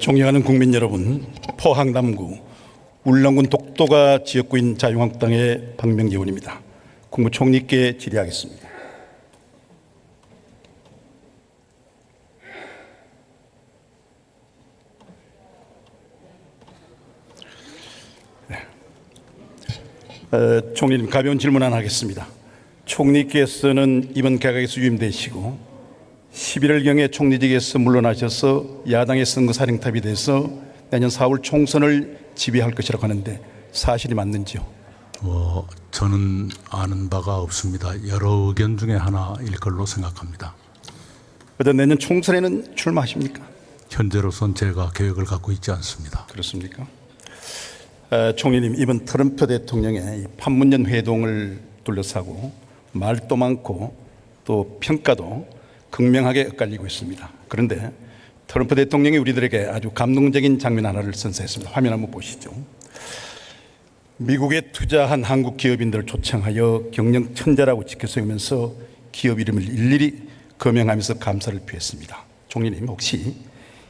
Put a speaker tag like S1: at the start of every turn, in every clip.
S1: 존경하는 국민 여러분, 포항 남구 울릉군 독도가 지역구인 자유한국당의 박명재 의원입니다. 국무총리께 질의하겠습니다. 총리님, 가벼운 질문 하나 하겠습니다. 총리께서는 이번 개각에서 유임되시고 11월경에 총리직에서 물러나셔서 야당의 선거사령탑이 돼서 내년 4월 총선을 지휘할 것이라고 하는데 사실이 맞는지요?
S2: 저는 아는 바가 없습니다. 여러 의견 중에 하나일 걸로 생각합니다.
S1: 그런데 내년 총선에는 출마하십니까?
S2: 현재로선 제가 계획을 갖고 있지 않습니다.
S1: 그렇습니까? 총리님, 이번 트럼프 대통령의 판문점 회동을 둘러싸고 말도 많고 또 평가도 극명하게 엇갈리고 있습니다. 그런데 트럼프 대통령이 우리들에게 아주 감동적인 장면 하나를 선사했습니다. 화면 한번 보시죠. 미국에 투자한 한국 기업인들을 초청하여 경영 천재라고 지켜세우면서 기업 이름을 일일이 거명하면서 감사를 표했습니다. 총리님, 혹시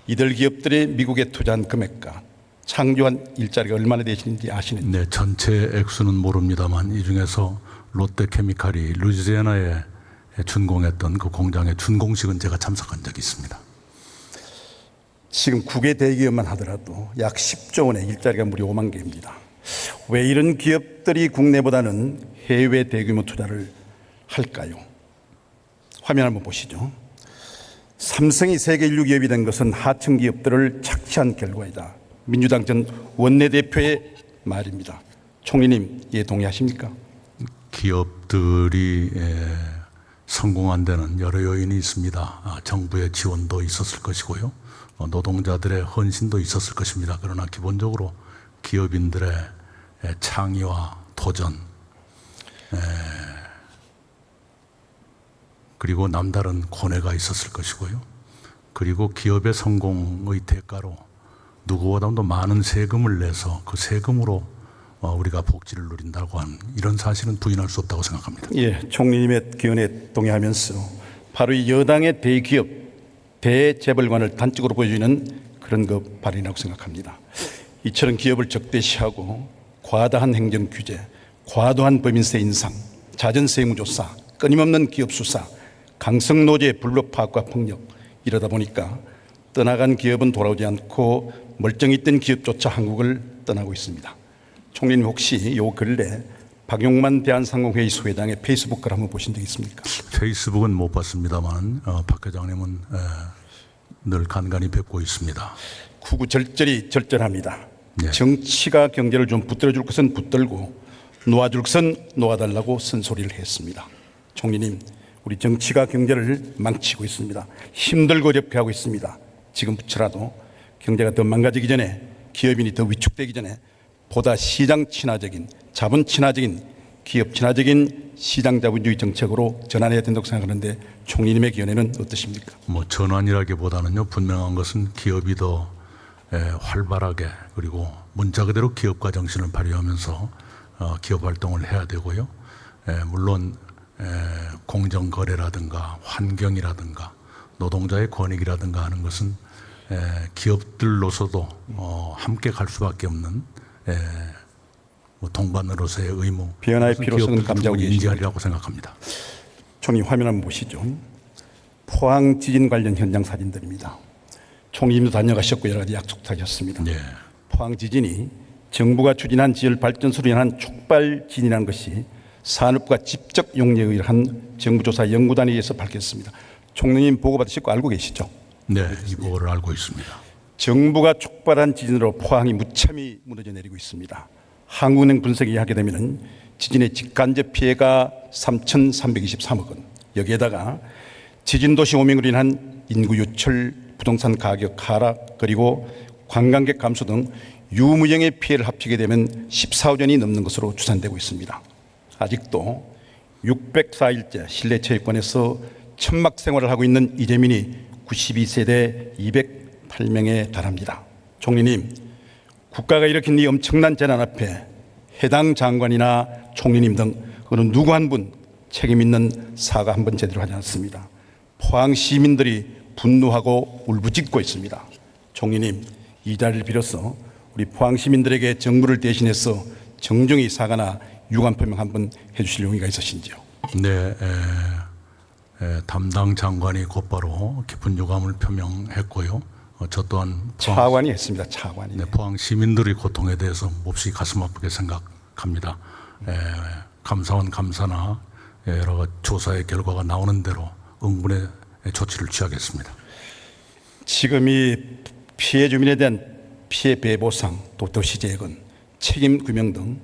S1: 이들 기업들이 미국에 투자한 금액과 창조한 일자리가 얼마나 되시는지 아시는지?
S2: 네, 전체 액수는 모릅니다만 이 중에서 롯데케미칼이 루이지애나에 준공했던 그 공장의 준공식은 제가 참석한 적이 있습니다.
S1: 지금 국외 대기업만 하더라도 약 10조 원의 일자리가 무려 5만 개입니다. 왜 이런 기업들이 국내보다는 해외 대규모 투자를 할까요? 화면 한번 보시죠. 삼성이 세계 인류 기업이 된 것은 하청 기업들을 착취한 결과이다. 민주당 전 원내대표의 말입니다. 총리님, 이에 동의하십니까?
S2: 기업들이 성공한 데는 여러 요인이 있습니다. 정부의 지원도 있었을 것이고요. 노동자들의 헌신도 있었을 것입니다. 그러나 기본적으로 기업인들의 창의와 도전, 그리고 남다른 고뇌가 있었을 것이고요. 그리고 기업의 성공의 대가로 누구보다도 많은 세금을 내서 그 세금으로 우리가 복지를 누린다고 하는 이런 사실은 부인할 수 없다고 생각합니다.
S1: 예, 총리님의 기원에 동의하면서 바로 이 여당의 대기업, 대재벌관을 단적으로 보여주는 그런 그 발언이라고 생각합니다. 이처럼 기업을 적대시하고 과다한 행정 규제, 과도한 법인세 인상, 잦은 세무조사, 끊임없는 기업 수사, 강성 노조의 불법 파악과 폭력, 이러다 보니까 떠나간 기업은 돌아오지 않고 멀쩡히 있던 기업조차 한국을 떠나고 있습니다. 총리님, 혹시 요 근래 박용만 대한상공회의 소회장의 페이스북 글 한번 보신 적 있습니까?
S2: 페이스북은 못 봤습니다만 박 회장님은 늘 간간히 뵙고 있습니다.
S1: 구구절절이 절절합니다.
S2: 네.
S1: 정치가 경제를 좀 붙들어줄 것은 붙들고 놓아줄 것은 놓아달라고 쓴소리를 했습니다. 총리님, 우리 정치가 경제를 망치고 있습니다. 힘들고 어렵게 하고 있습니다. 지금부터라도 경제가 더 망가지기 전에, 기업인이 더 위축되기 전에 보다 시장 친화적인, 자본 친화적인, 기업 친화적인 시장 자본주의 정책으로 전환해야 된다고 생각하는데 총리님의 견해는 어떠십니까?
S2: 전환이라기보다는요, 분명한 것은 기업이 더 활발하게, 그리고 문자 그대로 기업가 정신을 발휘하면서 기업 활동을 해야 되고요. 물론 공정거래라든가 환경이라든가 노동자의 권익이라든가 하는 것은 기업들로서도 함께 갈 수밖에 없는 동반으로서의 의무,
S1: 변화의 필요성은 감지하고
S2: 인지하리라고 생각합니다.
S1: 총리, 화면 한번 보시죠. 포항 지진 관련 현장 사진들입니다. 총리님도 다녀가셨고 여러 가지 약속도 하셨습니다.
S2: 네.
S1: 포항 지진이 정부가 추진한 지열 발전소로 인한 촉발 지진이라는 것이 산업과 직접 용역에 의한 정부조사 연구단에 의해서 밝혔습니다. 총리님 보고받으시고 알고 계시죠?
S2: 네, 이 보고를 알고 있습니다.
S1: 정부가 촉발한 지진으로 포항이 무참히 무너져 내리고 있습니다. 한국은행 분석이 하게 되면 지진의 직간접 피해가 3,323억 원, 여기에다가 지진도시 오명으로 인한 인구 유출, 부동산 가격 하락, 그리고 관광객 감소 등 유무형의 피해를 합치게 되면 14억 원이 넘는 것으로 추산되고 있습니다. 아직도 604일째 실내 체육관에서 천막 생활을 하고 있는 이재민이 92세대 208명에 달합니다. 총리님, 국가가 일으킨 이 엄청난 재난 앞에 해당 장관이나 총리님 등 어느 누구 한 분 책임 있는 사과 한 번 제대로 하지 않습니다. 포항 시민들이 분노하고 울부짖고 있습니다. 총리님, 이 자리를 빌어서 우리 포항 시민들에게 정부를 대신해서 정중히 사과나 유감 표명 한번 해주실 용의가 있으신지요?
S2: 네, 담당 장관이 곧바로 깊은 유감을 표명했고요. 저 또한
S1: 차관이 했습니다. 차관이.
S2: 네, 포항 시민들의 고통에 대해서 몹시 가슴 아프게 생각합니다. 감사원 감사나 여러 조사의 결과가 나오는 대로 응분의 조치를 취하겠습니다.
S1: 지금 이 피해 주민에 대한 피해 배보상, 또 도시재건, 책임 규명 등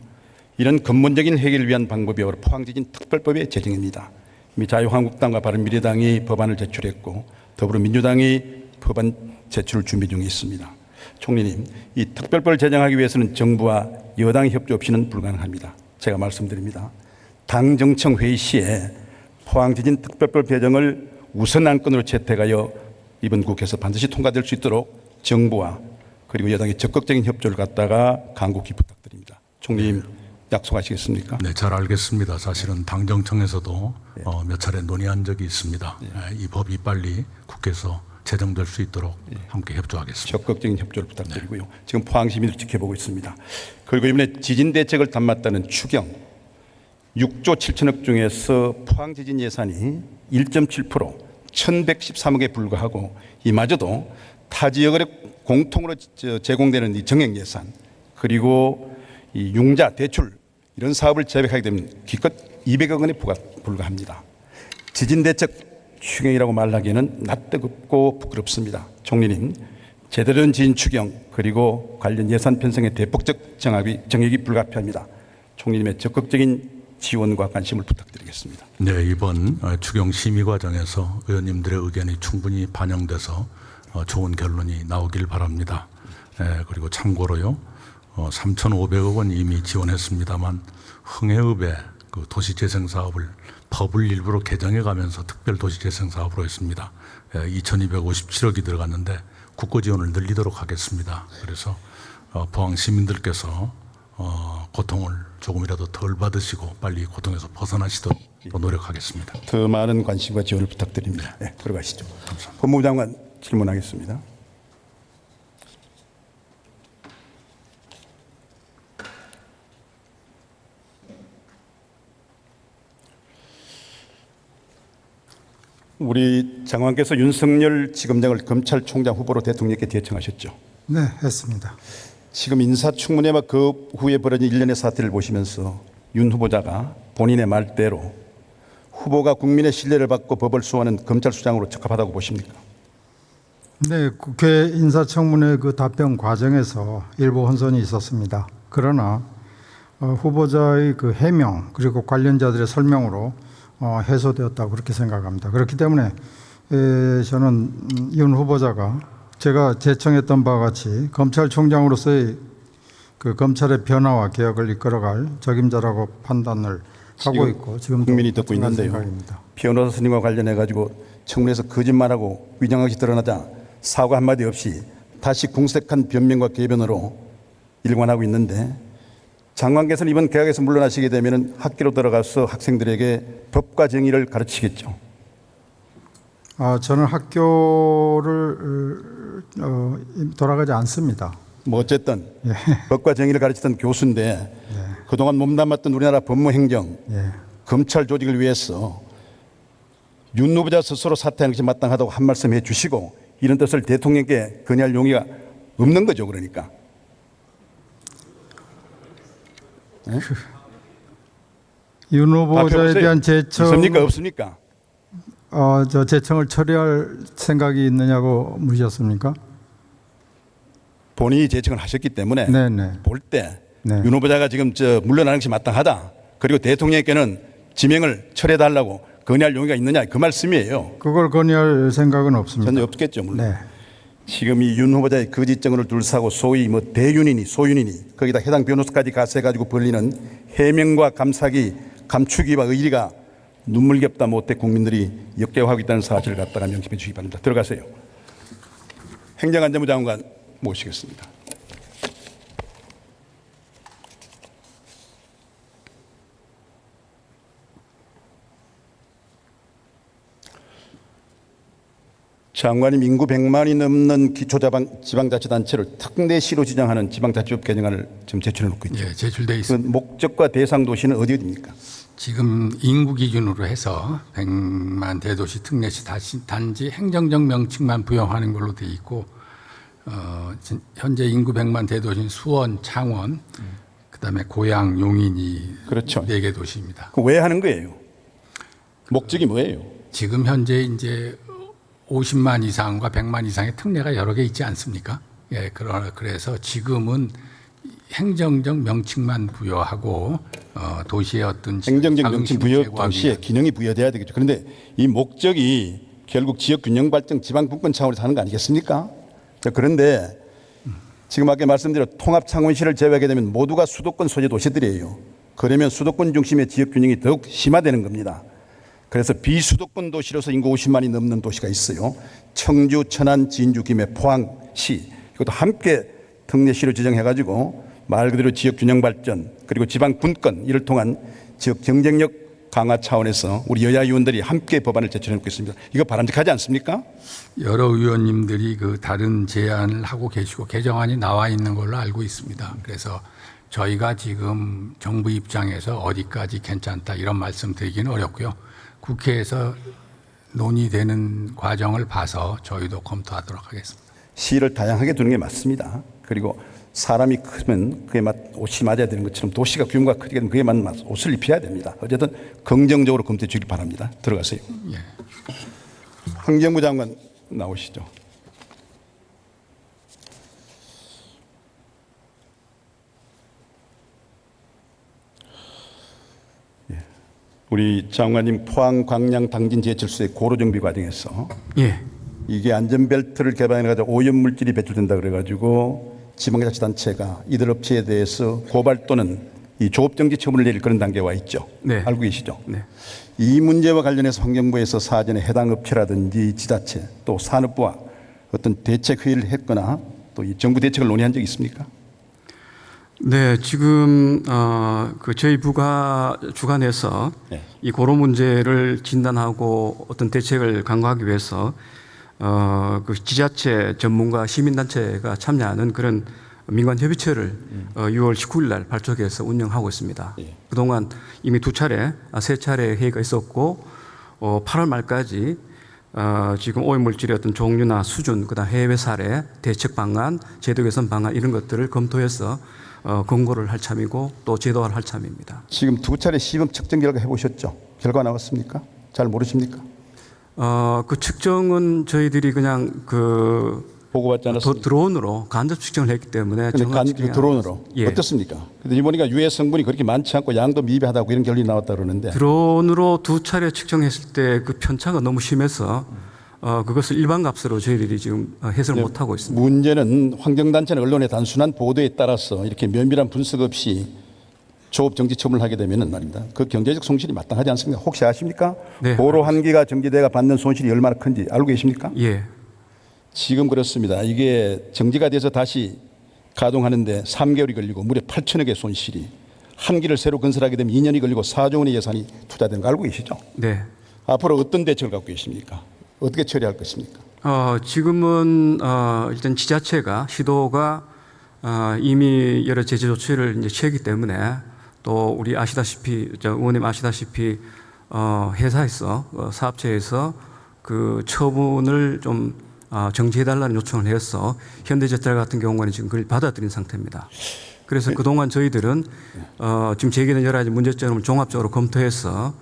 S1: 이런 근본적인 해결을 위한 방법이 바로 포항지진 특별법의 제정입니다. 이미 자유한국당과 바른미래당이 법안을 제출했고 더불어민주당이 법안 제출 준비 중에 있습니다. 총리님, 이 특별법을 제정하기 위해서는 정부와 여당의 협조 없이는 불가능합니다. 제가 말씀드립니다. 당 정청 회의 시에 포항지진 특별법 제정을 우선 안건으로 채택하여 이번 국회에서 반드시 통과될 수 있도록 정부와 그리고 여당의 적극적인 협조를 갖다가 간곡히 부탁드립니다. 총리님, 약속하시겠습니까?
S2: 네, 잘 알겠습니다. 사실은 당정청에서도 몇 차례 논의한 적이 있습니다. 이 법이 빨리 국회에서 제정될 수 있도록 함께 협조하겠습니다.
S1: 적극적인 협조를 부탁드리고요. 지금 포항 시민을 지켜보고 있습니다. 그리고 이번에 지진 대책을 담았다는 추경 6조 7천억 중에서 포항 지진 예산이 1.7% 1,113억에 불과하고 이마저도 타 지역에 공통으로 제공되는 이 정액 예산 그리고 이 융자 대출 이런 사업을 재백하게 되면 기껏 200억 원에 불과합니다. 지진 대책 추경이라고 말하기에는 낯뜨겁고 부끄럽습니다. 총리님, 제대로 된 지진 추경 그리고 관련 예산 편성의 대폭적 정액이 불가피합니다. 총리님의 적극적인 지원과 관심을 부탁드리겠습니다.
S2: 네, 이번 추경 심의 과정에서 의원님들의 의견이 충분히 반영돼서 좋은 결론이 나오길 바랍니다. 그리고 참고로요, 3,500억 원 이미 지원했습니다만 흥해읍의 그 도시재생 사업을 법을 일부러 개정해가면서 특별 도시재생 사업으로 했습니다. 2,257억이 들어갔는데 국고 지원을 늘리도록 하겠습니다. 그래서 포항 시민들께서 고통을 조금이라도 덜 받으시고 빨리 고통에서 벗어나시도록 또 노력하겠습니다.
S1: 더 많은 관심과 지원을 부탁드립니다. 네, 들어가시죠.
S2: 감사합니다.
S1: 법무부 장관 질문하겠습니다. 우리 장관께서 윤석열 지검장을 검찰총장 후보로 대통령께 제청하셨죠.
S3: 네, 했습니다.
S1: 지금 인사청문회와 그 후에 벌어진 일련의 사태를 보시면서 윤 후보자가 본인의 말대로 후보가 국민의 신뢰를 받고 법을 수호하는 검찰 수장으로 적합하다고 보십니까?
S3: 네, 국회 인사청문회 그 답변 과정에서 일부 혼선이 있었습니다. 그러나 후보자의 그 해명 그리고 관련자들의 설명으로 해소되었다고 그렇게 생각합니다. 그렇기 때문에 저는 윤 후보자가 제가 제청했던 바와 같이 검찰총장으로서의 그 검찰의 변화와 개혁을 이끌어갈 적임자라고 판단을 하고 있고 지금
S1: 국민이 듣고 있는데요.
S3: 생각입니다.
S1: 변호사 선임과 관련해 가지고 청문회에서 거짓말하고 위장하기 드러나자 사과 한마디 없이 다시 궁색한 변명과 개변으로 일관하고 있는데 장관께서는 이번 개혁에서 물러나시게 되면 학교로 들어가서 학생들에게 법과 정의를 가르치겠죠.
S3: 저는 학교를 돌아가지 않습니다.
S1: 뭐 어쨌든 법과 정의를 가르치던 교수인데 그동안 몸담았던 우리나라 법무행정 검찰 조직을 위해서 윤 후보자 스스로 사퇴하는 것이 마땅하다고 한 말씀 해주시고 이런 뜻을 대통령께 건의할 용의가 없는 거죠. 그러니까
S3: 윤 후보자에 대한 제청
S1: 있습니까? 없습니까?
S3: 저 제청을 처리할 생각이 있느냐고 물으셨습니까?
S1: 본인이 제청을 하셨기 때문에
S3: 네네.
S1: 볼 때
S3: 네.
S1: 윤 후보자가 지금 물러나는 것이 마땅하다. 그리고 대통령께는 지명을 철회해달라고 건의할 용의가 있느냐 그 말씀이에요.
S3: 그걸 건의할 생각은 없습니다.
S1: 전혀 없겠죠. 물론.
S3: 네.
S1: 지금 이 윤 후보자의 거짓 증언을 둘러싸고 소위 뭐 대윤이니 소윤이니 거기다 해당 변호사까지 가세가지고 벌리는 해명과 감사기 감추기와 의리가 눈물겹다 못해 국민들이 역겨워하고 있다는 사실을 갖다가 명심해 주시기 바랍니다. 들어가세요. 행정안전부 장관 모시겠습니다. 장관님 인구 100만이 넘는 기초지방자치단체를 특례시로 지정하는 지방자치법 개정안을 지금 제출해 놓고 있죠.
S4: 예, 제출돼
S1: 그
S4: 있습니다.
S1: 목적과 대상 도시는 어디입니까?
S4: 지금 인구 기준으로 해서 100만 대도시 특례시 단지 행정적 명칭만 부여하는 걸로 돼 있고 현재 인구 100만 대도시는 수원, 창원, 그다음에 고양, 용인이
S1: 그렇죠.
S4: 4개 도시입니다.
S1: 왜 하는 거예요? 목적이 뭐예요?
S4: 지금 현재 이제 50만 이상과 100만 이상의 특례가 여러 개 있지 않습니까? 예, 그래서 지금은 행정적 명칭만 부여하고 도시의 어떤
S1: 행정적
S4: 자긍심을
S1: 명칭 부여
S4: 제고하기
S1: 동시에
S4: 위한
S1: 기능이 부여돼야 되겠죠. 그런데 이 목적이 결국 지역 균형 발전, 지방 분권 차원에서 하는 거 아니겠습니까? 자, 그런데 지금 아까 말씀드린 통합 창원시를 제외하게 되면 모두가 수도권 소재 도시들이에요. 그러면 수도권 중심의 지역 균형이 더욱 심화되는 겁니다. 그래서 비수도권 도시로서 인구 50만이 넘는 도시가 있어요. 청주, 천안, 진주, 김해, 포항시 이것도 함께 특례시로 지정해가지고 말 그대로 지역 균형 발전 그리고 지방 분권 이를 통한 지역 경쟁력 강화 차원에서 우리 여야 의원들이 함께 법안을 제출해놓고 있습니다. 이거 바람직하지 않습니까?
S4: 여러 의원님들이 그 다른 제안을 하고 계시고 개정안이 나와 있는 걸로 알고 있습니다. 그래서 저희가 지금 정부 입장에서 어디까지 괜찮다 이런 말씀 드리기는 어렵고요. 국회에서 논의되는 과정을 봐서 저희도 검토하도록 하겠습니다.
S1: 시를 다양하게 두는 게 맞습니다. 그리고 사람이 크면 그에 맞 옷이 맞아야 되는 것처럼 도시가 규모가 크게 되면 그에 맞는 옷을 입혀야 됩니다. 어쨌든 긍정적으로 검토해 주길 바랍니다. 들어가세요.
S4: 예.
S1: 환경부 장관 나오시죠. 우리 장관님 포항 광양 당진 제철소의 고로 정비 과정에서
S4: 예.
S1: 이게 안전벨트를 개발해가지고 오염물질이 배출된다 그래가지고 지방자치단체가 이들 업체에 대해서 고발 또는 이 조업정지 처분을 내릴 그런 단계에 와 있죠.
S4: 네.
S1: 알고 계시죠?
S4: 네.
S1: 이 문제와 관련해서 환경부에서 사전에 해당 업체라든지 지자체 또 산업부와 어떤 대책 회의를 했거나 또 이 정부 대책을 논의한 적이 있습니까?
S5: 네, 지금 그 저희 부가 주관해서
S1: 네.
S5: 이 고로 문제를 진단하고 어떤 대책을 강구하기 위해서 그 지자체 전문가 시민단체가 참여하는 그런 민관 협의체를 6월 19일 날 발족해서 운영하고 있습니다.
S1: 예.
S5: 그동안 이미 세 차례 회의가 있었고 8월 말까지 지금 오염물질의 어떤 종류나 수준, 그다음 해외 사례, 대책 방안, 제도 개선 방안 이런 것들을 검토해서 권고를 할 참이고 또 제도화를 할 참입니다.
S1: 지금 두 차례 시범 측정 결과 해보셨죠? 결과 나왔습니까? 잘 모르십니까?
S5: 그 측정은 저희들이 그냥
S1: 보고받지 않았습니까?
S5: 드론으로 간접 측정을 했기 때문에 정확 측정이
S1: 드론으로
S5: 예.
S1: 어떻습니까? 근데 보니까 유해 성분이 그렇게 많지 않고 양도 미비하다고 이런 결론이 나왔다 그러는데
S5: 드론으로 두 차례 측정했을 때 그 편차가 너무 심해서 그것을 일반 값으로 저희들이 지금 해석을 못 하고 있습니다.
S1: 문제는 환경단체는 언론의 단순한 보도에 따라서 이렇게 면밀한 분석 없이 조업 정지 처분을 하게 되면은 말입니다. 그 경제적 손실이 마땅하지 않습니까? 혹시 아십니까?
S5: 네,
S1: 고로 한기가 정지대가 받는 손실이 얼마나 큰지 알고 계십니까?
S5: 예.
S1: 지금 그렇습니다. 이게 정지가 돼서 다시 가동하는데 3개월이 걸리고 무려 8천억의 손실이 한 기를 새로 건설하게 되면 2년이 걸리고 4조 원의 예산이 투자되는 거 알고 계시죠?
S5: 네.
S1: 앞으로 어떤 대책을 갖고 계십니까? 어떻게 처리할 것입니까?
S5: 지금은 일단 지자체가 시도가 이미 여러 제재 조치를 이제 취했기 때문에 또 우리 아시다시피 의원님 아시다시피 회사에서 사업체에서 그 처분을 좀 정지해달라는 요청을 해서 현대제철 같은 경우는 지금 그걸 받아들인 상태입니다. 그래서 그동안 저희들은 지금 제기된 여러 가지 문제점을 종합적으로 검토해서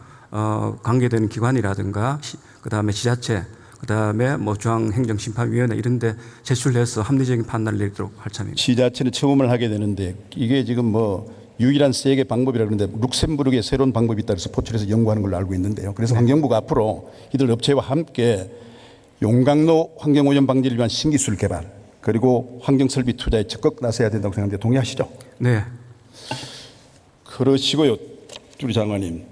S5: 관계되는 기관이라든가 그다음에 지자체 그다음에 뭐 중앙행정심판위원회 이런 데 제출해서 합리적인 판단을 내리도록 할 참입니다.
S1: 지자체는 처음을 하게 되는데 이게 지금 뭐 유일한 세계 방법이라 그러는데 룩셈부르크의 새로운 방법이 있다 그래서 포출해서 연구하는 걸로 알고 있는데요. 그래서 환경부가 앞으로 이들 업체와 함께 용광로 환경오염 방지를 위한 신기술 개발 그리고 환경설비 투자에 적극 나서야 된다고 생각하는데 동의하시죠?
S5: 네.
S1: 그러시고요. 우리 장관님.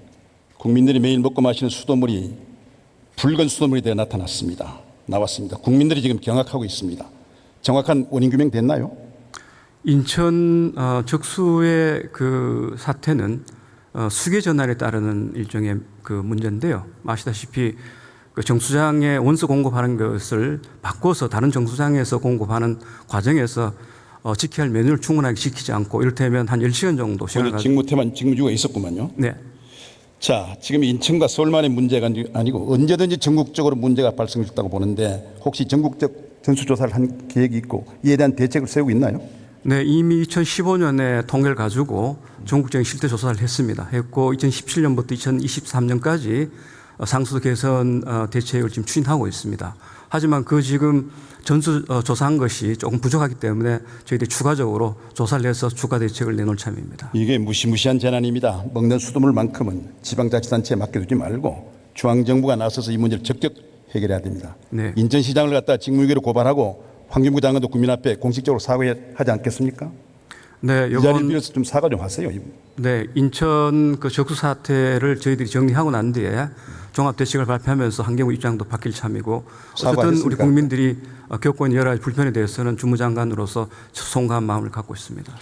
S1: 국민들이 매일 먹고 마시는 수돗물이 붉은 수돗물이 되어 나왔습니다. 국민들이 지금 경악하고 있습니다. 정확한 원인 규명 됐나요?
S5: 인천 적수의 그 사태는 수계 전환에 따르는 일종의 그 문제인데요. 아시다시피 그 정수장에 원수 공급하는 것을 바꿔서 다른 정수장에서 공급하는 과정에서 지켜야 할 메뉴를 충분하게 지키지 않고 이를테면 한 10시간 정도 시간을
S1: 오늘 직무태만 직무주가 있었구만요.
S5: 네.
S1: 자, 지금 인천과 서울만의 문제가 아니고 언제든지 전국적으로 문제가 발생했다고 보는데 혹시 전국적 전수조사를 한 계획이 있고 이에 대한 대책을 세우고 있나요?
S5: 네, 이미 2015년에 통계를 가지고 전국적인 실태 조사를 했고 2017년부터 2023년까지 상수도 개선 대책을 지금 추진하고 있습니다. 하지만 그 지금 전수 조사한 것이 조금 부족하기 때문에 저희들이 추가적으로 조사를 해서 추가 대책을 내놓을 참입니다.
S1: 이게 무시무시한 재난입니다. 먹는 수돗물만큼은 지방자치단체에 맡겨두지 말고 중앙정부가 나서서 이 문제를 적극 해결해야 됩니다.
S5: 네.
S1: 인천시장을 갖다 직무유기로 고발하고 환경부 장관도 국민 앞에 공식적으로 사과하지 않겠습니까?
S5: 네,
S1: 이 자리를 빌어서 좀 사과 좀 하세요.
S5: 네, 인천 그 적수 사태를 저희들이 정리하고 난 뒤에 종합 대책을 발표하면서 환경부 입장도 바뀔 참이고 어쨌든
S1: 사과하셨습니까?
S5: 우리 국민들이 겪고 있는 여러 가지 불편에 대해서는 주무장관으로서 송구한 마음을 갖고 있습니다.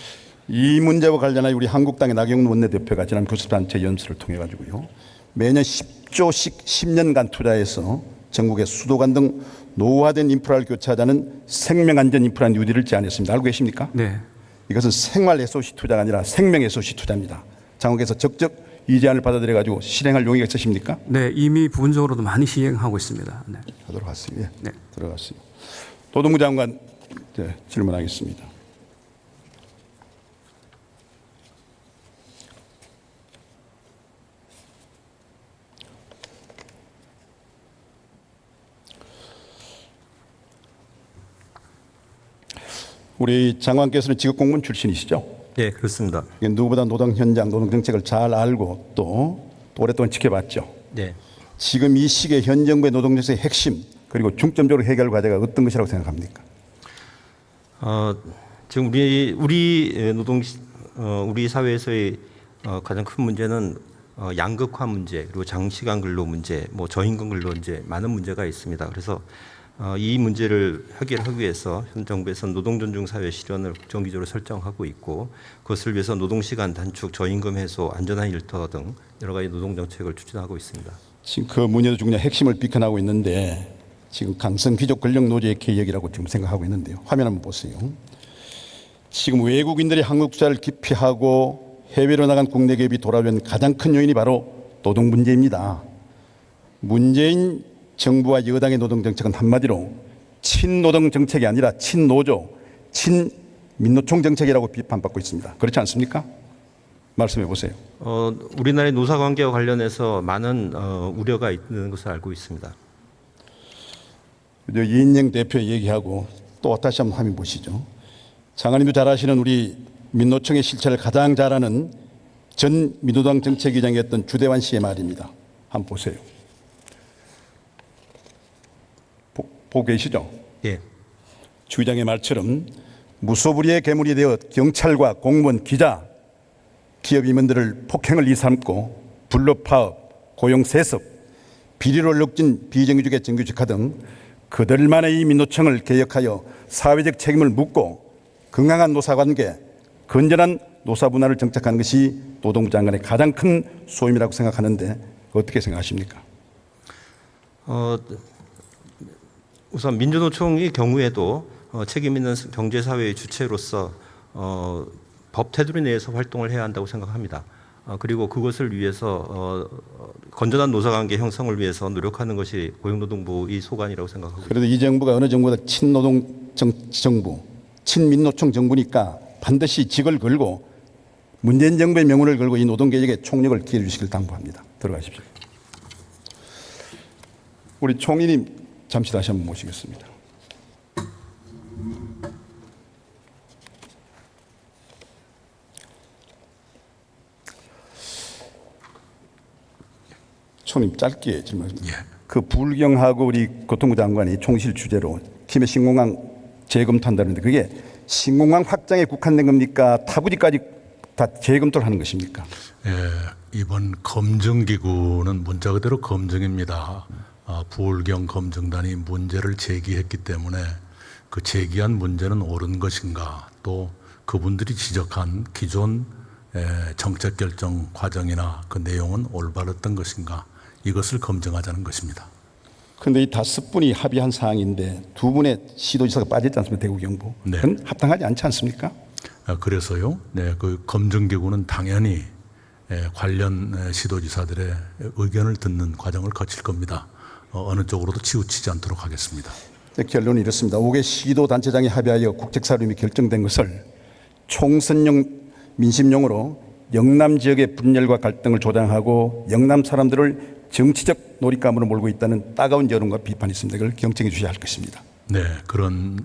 S1: 이 문제와 관련하여 우리 한국당의 나경원 원내대표가 지난 교섭단체 연설을 통해 가지고요. 매년 10조씩 10년간 투자해서 전국의 수도관 등 노후화된 인프라를 교체하자는 생명안전 인프라 뉴딜을 제안했습니다. 알고 계십니까?
S5: 네.
S1: 이것은 생활 SOC 투자가 아니라 생명 SOC 투자입니다. 장관께서 적극 이 제안을 받아들여 가지고 실행할 용의가 있으십니까?
S5: 네, 이미 부분적으로도 많이 시행하고 있습니다. 네.
S1: 하도록 하겠습니다.
S5: 네.
S1: 들어갔습니다. 노동부 장관 질문하겠습니다. 우리 장관께서는 직업공무원 출신이시죠?
S6: 네, 그렇습니다.
S1: 누구보다 노동 현장, 노동 정책을 잘 알고 또 오랫동안 지켜봤죠.
S6: 네.
S1: 지금 이 시기에 현 정부의 노동 정책의 핵심 그리고 중점적으로 해결 과제가 어떤 것이라고 생각합니까?
S6: 지금 우리 사회에서의 가장 큰 문제는 양극화 문제 그리고 장시간 근로 문제, 뭐 저임금 근로 문제 많은 문제가 있습니다. 그래서 이 문제를 해결하기 위해서 현 정부에서는 노동존중 사회 실현을 국정기조로 설정하고 있고 그것을 위해서 노동시간 단축, 저임금 해소, 안전한 일터 등 여러 가지 노동정책을 추진하고 있습니다.
S1: 지금 그 문제도 중요한 핵심을 비켜나고 있는데 지금 강성 귀족 권력 노조의 개혁이라고 지금 생각하고 있는데요. 화면 한번 보세요. 지금 외국인들이 한국 투자를 기피하고 해외로 나간 국내 기업이 돌아오는 가장 큰 요인이 바로 노동 문제입니다. 문재인 정부와 여당의 노동 정책은 한마디로 친노동 정책이 아니라 친노조, 친민노총 정책이라고 비판받고 있습니다. 그렇지 않습니까? 말씀해 보세요.
S6: 우리나라의 노사 관계와 관련해서 많은 우려가 있는 것을 알고 있습니다.
S1: 이인영 대표 얘기하고 또 다시 한번 화면 보시죠. 장관님도 잘 아시는 우리 민노총의 실체를 가장 잘 아는 전 민주당 정책위장이었던 주대환 씨의 말입니다. 한번 보세요. 보고 계시죠?
S6: 예.
S1: 주 의장의 말처럼 무소불위의 괴물이 되어 경찰과 공무원, 기자, 기업 임원들을 폭행을 이삼고 불법 파업, 고용 세습, 비리로 엮진 비정규직의 정규직화 등 그들만의 이 민노총을 개혁하여 사회적 책임을 묻고 건강한 노사관계, 건전한 노사문화를 정착하는 것이 노동부 장관의 가장 큰 소임이라고 생각하는데 어떻게 생각하십니까?
S6: 우선 민주노총의 경우에도 책임 있는 경제사회의 주체로서 법 테두리 내에서 활동을 해야 한다고 생각합니다. 그리고 그것을 위해서 건전한 노사관계 형성을 위해서 노력하는 것이 고용노동부의 소관이라고 생각하고 있습니다.
S1: 그래도 이 정부가 어느 정부보다 친노동 정부, 친민노총 정부니까 반드시 직을 걸고 문재인 정부의 명운을 걸고 이 노동개혁에 총력을 기해 주시길 당부합니다. 들어가십시오. 우리 총리님 잠시 다시 한번 모시겠습니다. 총리님 짧게 질문하겠습니다. 그 불경하고 우리 교통부 장관이 총실 주제로 김해 신공항 재검토한다는데 그게 신공항 확장에 국한된 겁니까? 타부지까지 다 재검토를 하는 것입니까?
S2: 예, 이번 검증기구는 문자 그대로 검증입니다. 부울경 검증단이 문제를 제기했기 때문에 그 제기한 문제는 옳은 것인가, 또 그분들이 지적한 기존 정책 결정 과정이나 그 내용은 올바랐던 것인가, 이것을 검증하자는 것입니다.
S1: 그런데 이 5분이 합의한 사항인데 2분의 시도지사가 빠졌지 않습니까? 대구 경북.
S2: 네.
S1: 그건 합당하지 않지 않습니까?
S2: 그래서요. 네, 그 검증기구는 당연히 관련 시도지사들의 의견을 듣는 과정을 거칠 겁니다. 어느 쪽으로도 치우치지 않도록 하겠습니다.
S1: 결론은 이렇습니다. 5개 시도단체장이 합의하여 국책사료임이 결정된 것을 총선용 민심용으로 영남 지역의 분열과 갈등을 조장하고 영남 사람들을 정치적 놀잇감으로 몰고 있다는 따가운 여론과 비판이 있습니다. 이걸 경청해 주셔야 할 것입니다.
S2: 네, 그런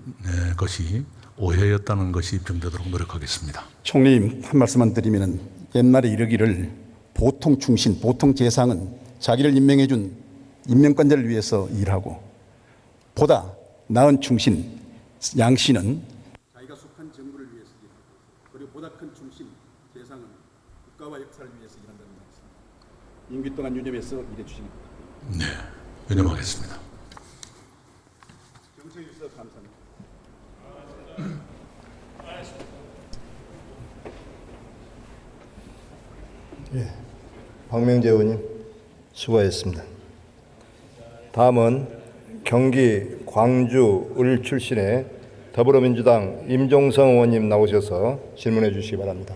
S2: 것이 오해였다는 것이 입증되도록 노력하겠습니다.
S1: 총리님 한 말씀만 드리면 옛날에 이러기를 보통 충신, 보통 재상은 자기를 임명해 준 임명권자를 위해서 일하고 보다 나은 충신, 양신은 자기가 속한 정부를 위해서 일하고 그리고 보다 큰 충신, 재상은 국가와 역사를 위해서 일한다는 말씀입니다. 임기 동안 유념해서 일해 주십니다.
S2: 네, 유념하겠습니다.
S1: 경청해 주셔서 감사합니다.
S7: 박명재 의원님 수고하셨습니다. 다음은 경기 광주 을 출신의 더불어민주당 임종성 의원님 나오셔서 질문해 주시기 바랍니다.